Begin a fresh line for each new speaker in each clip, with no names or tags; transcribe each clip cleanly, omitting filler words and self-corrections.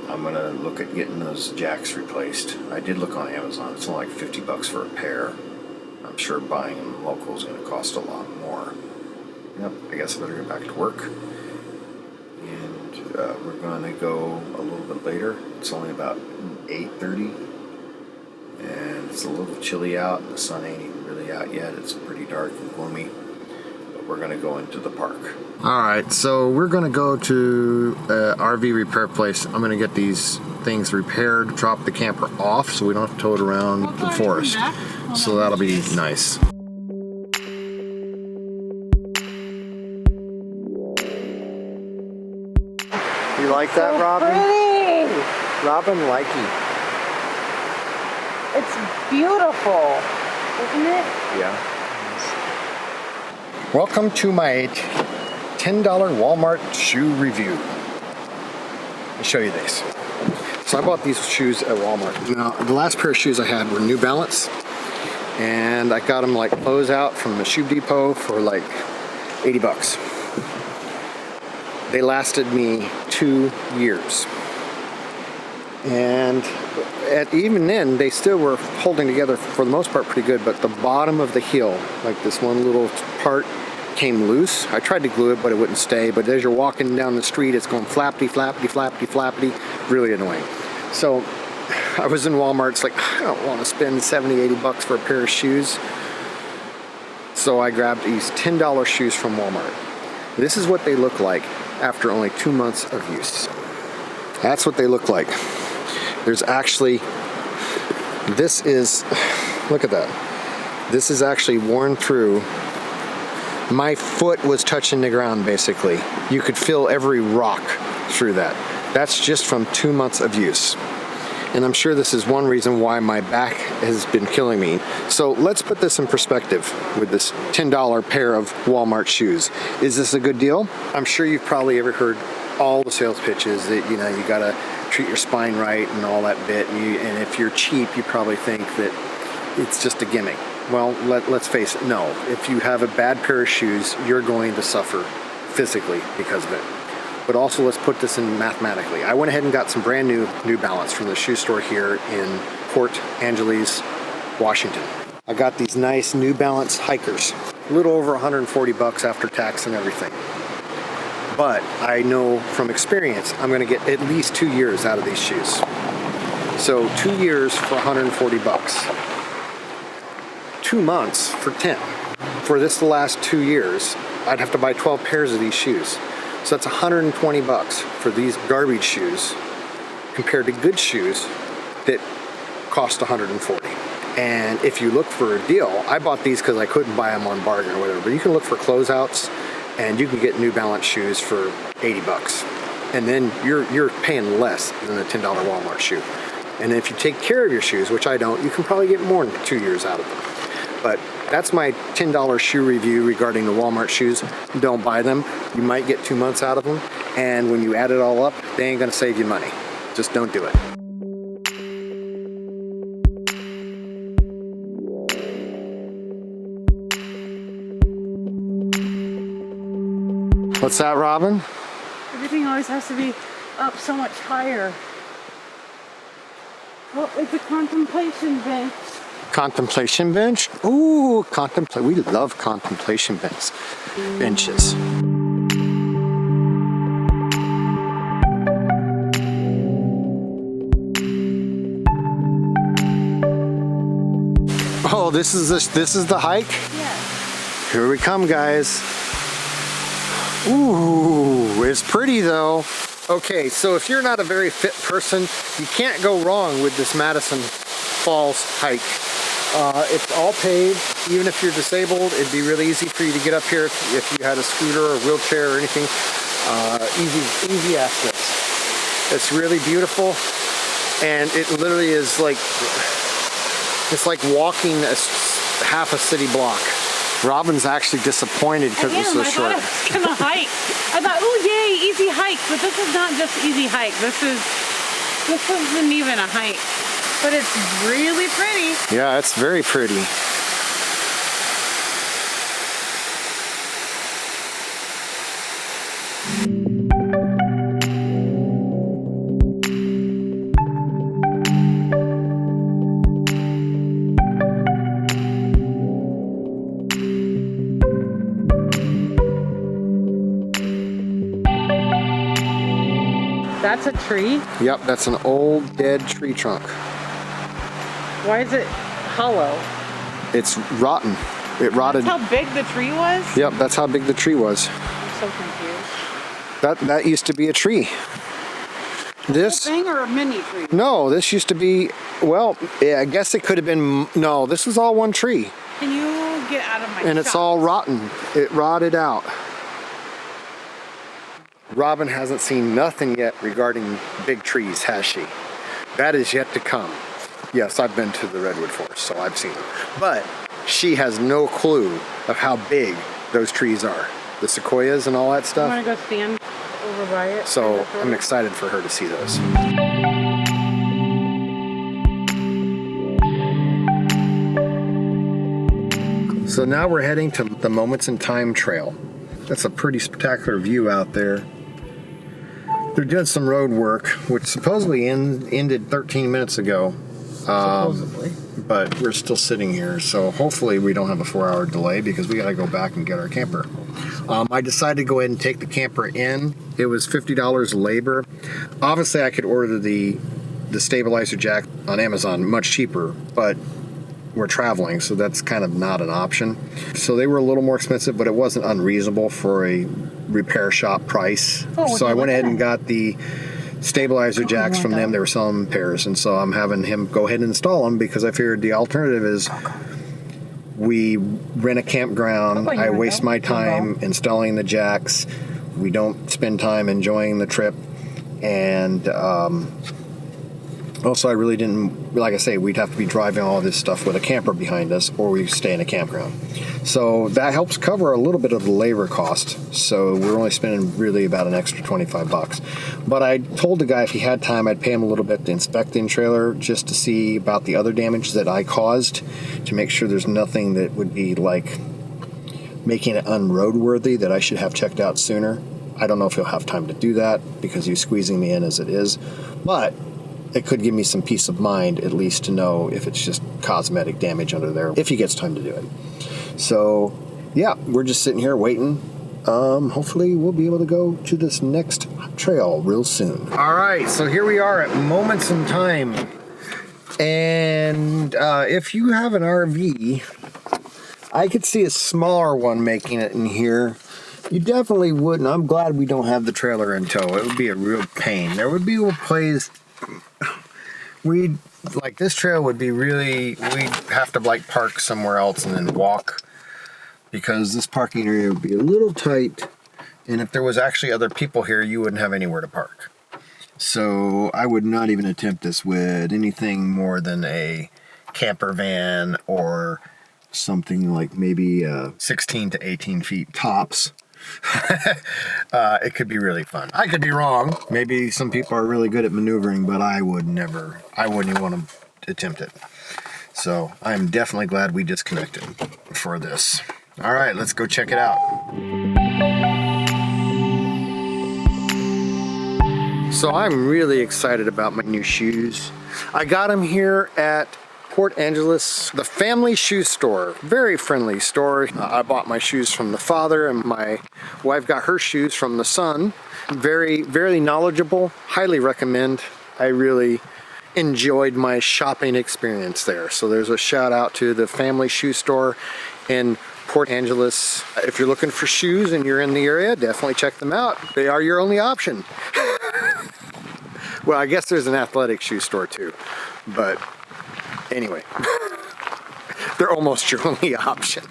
I'm gonna look at getting those jacks replaced. I did look on Amazon. It's only like 50 bucks for a pair. I'm sure buying them local is gonna cost a lot more. Yep, I guess I better get back to work. And we're gonna go a little bit later. It's only about 8:30, and it's a little chilly out. The sun ain't even really out yet. It's pretty dark and gloomy. But we're gonna go into the park.
All right, so we're gonna go to a RV repair place. I'm gonna get these things repaired, drop the camper off so we don't have to tow it around the forest. So that'll be nice. You like that, Robin?
Pretty.
Robin likey.
It's beautiful, isn't it?
Yeah. Welcome to my $10 Walmart shoe review. Let me show you these. So I bought these shoes at Walmart. Now, the last pair of shoes I had were New Balance, and I got them like close out from the Shoe Depot for like 80 bucks. They lasted me 2 years. And even then, they still were holding together for the most part pretty good, but the bottom of the heel, like this one little part, came loose. I tried to glue it, but it wouldn't stay. But as you're walking down the street, it's going flappity, flappity, flappity, flappity. Really annoying. So I was in Walmart. It's like, I don't want to spend 70, 80 bucks for a pair of shoes. So I grabbed these $10 shoes from Walmart. This is what they look like after only 2 months of use. That's what they look like. There's actually, this is, look at that. This is actually worn through. My foot was touching the ground basically. You could feel every rock through that. That's just from 2 months of use. And I'm sure this is one reason why my back has been killing me. So let's put this in perspective with this $10 pair of Walmart shoes. Is this a good deal? I'm sure you've probably ever heard all the sales pitches that, you know, you gotta treat your spine right and all that bit. And if you're cheap, you probably think that it's just a gimmick. Well, let's face it, no. If you have a bad pair of shoes, you're going to suffer physically because of it. But also, let's put this in mathematically. I went ahead and got some brand new New Balance from the shoe store here in Port Angeles, Washington. I got these nice New Balance hikers, a little over 140 bucks after tax and everything. But I know from experience, I'm gonna get at least 2 years out of these shoes. So 2 years for 140 bucks. 2 months for 10. For this the last 2 years, I'd have to buy 12 pairs of these shoes. So that's 120 bucks for these garbage shoes compared to good shoes that cost 140. And if you look for a deal, I bought these because I couldn't buy them on bargain or whatever, but you can look for closeouts and you can get New Balance shoes for 80 bucks. And then you're paying less than a $10 Walmart shoe. And if you take care of your shoes, which I don't, you can probably get more than 2 years out of them. But that's my $10 shoe review regarding the Walmart shoes. Don't buy them. You might get 2 months out of them. And when you add it all up, they ain't gonna save you money. Just don't do it. What's that, Robin?
Everything always has to be up so much higher. Oh, it's a contemplation bench.
Contemplation bench? Ooh, we love contemplation benches. Oh, this is the hike?
Yes.
Here we come, guys. Ooh, it's pretty though. Okay, so if you're not a very fit person, you can't go wrong with this Madison Falls hike. It's all paved. Even if you're disabled, it'd be really easy for you to get up here if you had a scooter or wheelchair or anything. Easy access. It's really beautiful, and it literally is like, it's like walking half a city block. Robin's actually disappointed because it's so short.
I thought I was gonna hike. I thought, oh yay, easy hike. But this is not just easy hike. This isn't even a hike. But it's really pretty.
Yeah, it's very pretty.
That's a tree?
Yep, that's an old dead tree trunk.
Why is it hollow?
It's rotten. It rotted.
That's how big the tree was?
Yep, that's how big the tree was.
I'm so confused.
That used to be a tree. This
Thing or a mini tree?
No, this used to be, well, yeah, I guess it could have been, no, this is all one tree.
Can you get out of my
And it's all rotten. It rotted out. Robin hasn't seen nothing yet regarding big trees, has she? That is yet to come. Yes, I've been to the redwood forest, so I've seen them. But she has no clue of how big those trees are. The sequoias and all that
I
stuff.
want to go stand over by it.
So I'm excited for her to see those. So now we're heading to the Moments in Time Trail. That's a pretty spectacular view out there. They're doing some road work, which supposedly ended 13 minutes ago.
Supposedly.
But we're still sitting here, so hopefully we don't have a 4-hour delay because we got to go back and get our camper. I decided to go ahead and take the camper in. It was $50 labor. Obviously, I could order the stabilizer jack on Amazon much cheaper, but we're traveling, so that's kind of not an option. So they were a little more expensive, but it wasn't unreasonable for a repair shop price. So I went ahead and got the stabilizer jacks from them. They were selling pairs, and so I'm having him go ahead and install them because I figured the alternative is we rent a campground, I waste my time installing the jacks, we don't spend time enjoying the trip, and also I really didn't, like I say, we'd have to be driving all this stuff with a camper behind us, or we stay in a campground. So that helps cover a little bit of the labor cost. So we're only spending really about an extra $25. But I told the guy if he had time, I'd pay him a little bit to inspect the trailer just to see about the other damage that I caused, to make sure there's nothing that would be like making it unroadworthy that I should have checked out sooner. I don't know if he'll have time to do that because he's squeezing me in as it is, but it could give me some peace of mind, at least to know if it's just cosmetic damage under there, if he gets time to do it. So, yeah, we're just sitting here waiting. Hopefully we'll be able to go to this next trail real soon. All right, so here we are at Moments in Time. And if you have an RV, I could see a smaller one making it in here. You definitely wouldn't. I'm glad we don't have the trailer in tow. It would be a real pain. There would be a place... like this trail would be really, we'd have to like park somewhere else and then walk, because this parking area would be a little tight, and if there was actually other people here, you wouldn't have anywhere to park. So I would not even attempt this with anything more than a camper van or something like maybe 16 to 18 feet tops. It could be really fun. I could be wrong. Maybe some people are really good at maneuvering, but I wouldn't even want to attempt it. So I'm definitely glad we disconnected for this. All right, let's go check it out. So I'm really excited about my new shoes. I got them here at Port Angeles, the family shoe store. Very friendly store. I bought my shoes from the father, and my wife got her shoes from the son. Very, very knowledgeable. Highly recommend. I really enjoyed my shopping experience there. So there's a shout out to the family shoe store in Port Angeles. If you're looking for shoes and you're in the area, definitely check them out. They are your only option. Well, I guess there's an athletic shoe store too, but anyway, they're almost your only option.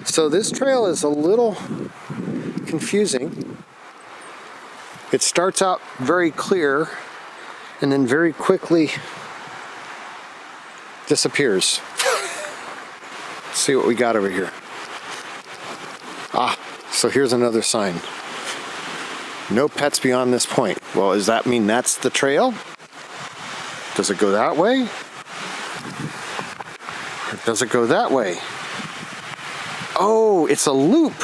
So this trail is a little confusing. It starts out very clear and then very quickly disappears. Let's see what we got over here. So here's another sign. No pets beyond this point. Well, does that mean that's the trail? Does it go that way? Or does it go that way? Oh, it's a loop.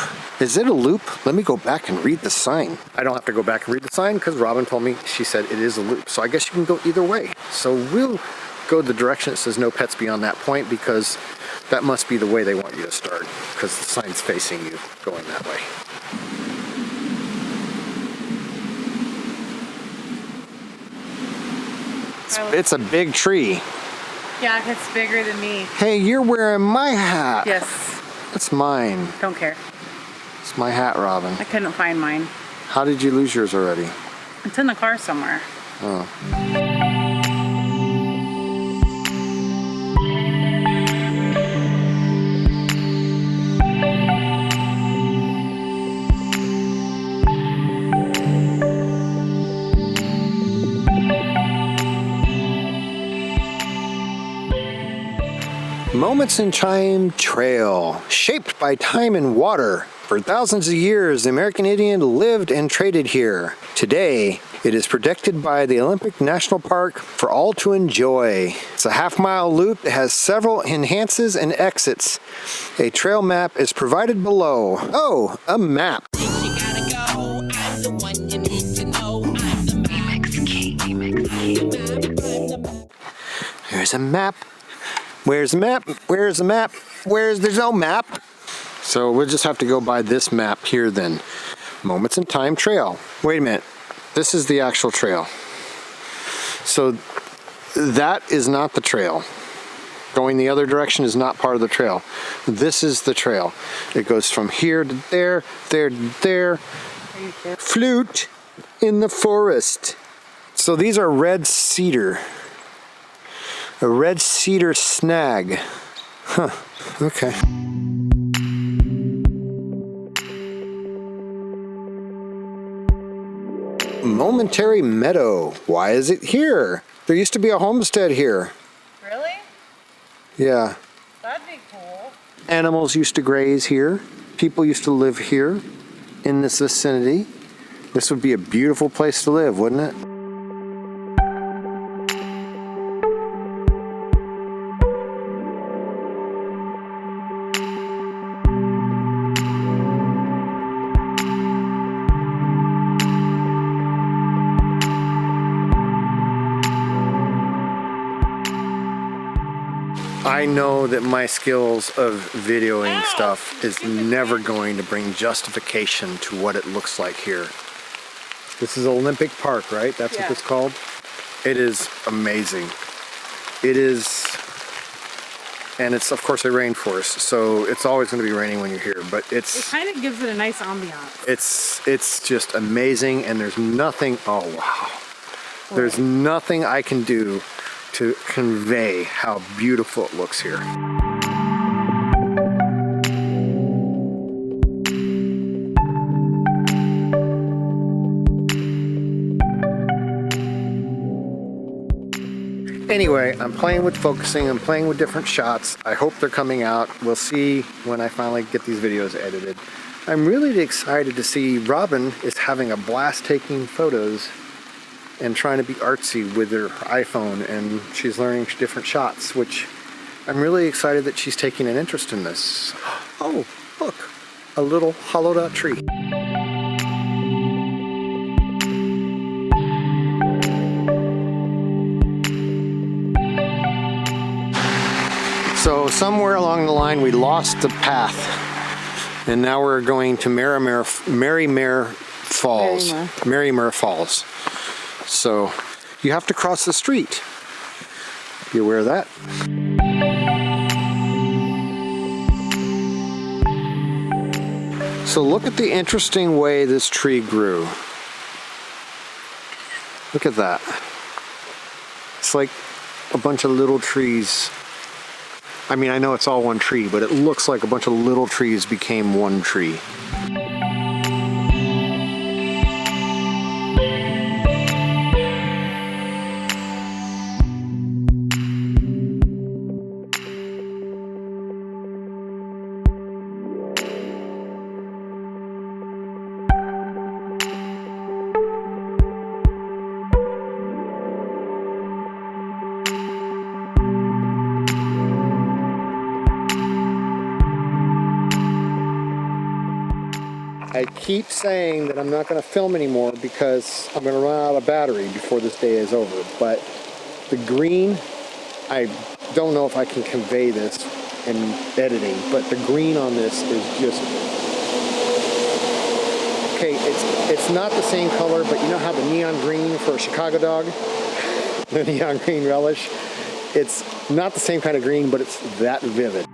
Is it a loop? Let me go back and read the sign. I don't have to go back and read the sign because Robin told me, she said it is a loop. So I guess you can go either way. So we'll go the direction that says no pets beyond that point, because that must be the way they want you to start, because the sign's facing you going that way. It's a big tree.
Yeah, it's bigger than me.
Hey, you're wearing my hat.
Yes.
It's mine.
Don't care.
It's my hat, Robin.
I couldn't find mine.
How did you lose yours already?
It's in the car somewhere.
Oh. Moments in Time Trail, shaped by time and water. For thousands of years, the American Indian lived and traded here. Today, it is protected by the Olympic National Park for all to enjoy. It's a half-mile loop that has several entrances and exits. A trail map is provided below. Oh, a map. There's a map. Where's the map? Where's the map? There's no map? So we'll just have to go by this map here then. Moments in Time Trail. Wait a minute. This is the actual trail. So that is not the trail. Going the other direction is not part of the trail. This is the trail. It goes from here to there, there to there. Flute in the forest. So these are red cedar. A red cedar snag. Huh, okay. Momentary Meadow. Why is it here? There used to be a homestead here.
Really?
Yeah.
That'd be cool.
Animals used to graze here. People used to live here in this vicinity. This would be a beautiful place to live, wouldn't it? I know that my skills of videoing stuff is never going to bring justification to what it looks like here. This is Olympic Park, right? That's what it's called? It is amazing. It is, and it's of course a rainforest, so it's always going to be raining when you're here, but it
kind of gives it a nice ambiance.
It's just amazing, and there's nothing, oh wow. There's nothing I can do to convey how beautiful it looks here. Anyway, I'm playing with focusing, I'm playing with different shots. I hope they're coming out. We'll see when I finally get these videos edited. I'm really excited to see Robin is having a blast taking photos and trying to be artsy with her iPhone, and she's learning different shots, which I'm really excited that she's taking an interest in this. Oh, look, a little hollowed out tree. So somewhere along the line we lost the path, and now we're going to Marymere Falls. Marymere Falls. So you have to cross the street. Be aware of that. So look at the interesting way this tree grew. Look at that. It's like a bunch of little trees. I mean, I know it's all one tree, but it looks like a bunch of little trees became one tree. I keep saying that I'm not going to film anymore because I'm going to run out of battery before this day is over. But the green, I don't know if I can convey this in editing, but the green on this is just, okay, it's not the same color, but you know how the neon green for a Chicago dog? the neon green relish. It's not the same kind of green, but it's that vivid.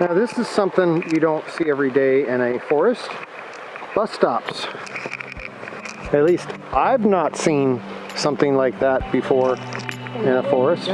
Now this is something you don't see every day in a forest. Bus stops. At least I've not seen something like that before in a forest.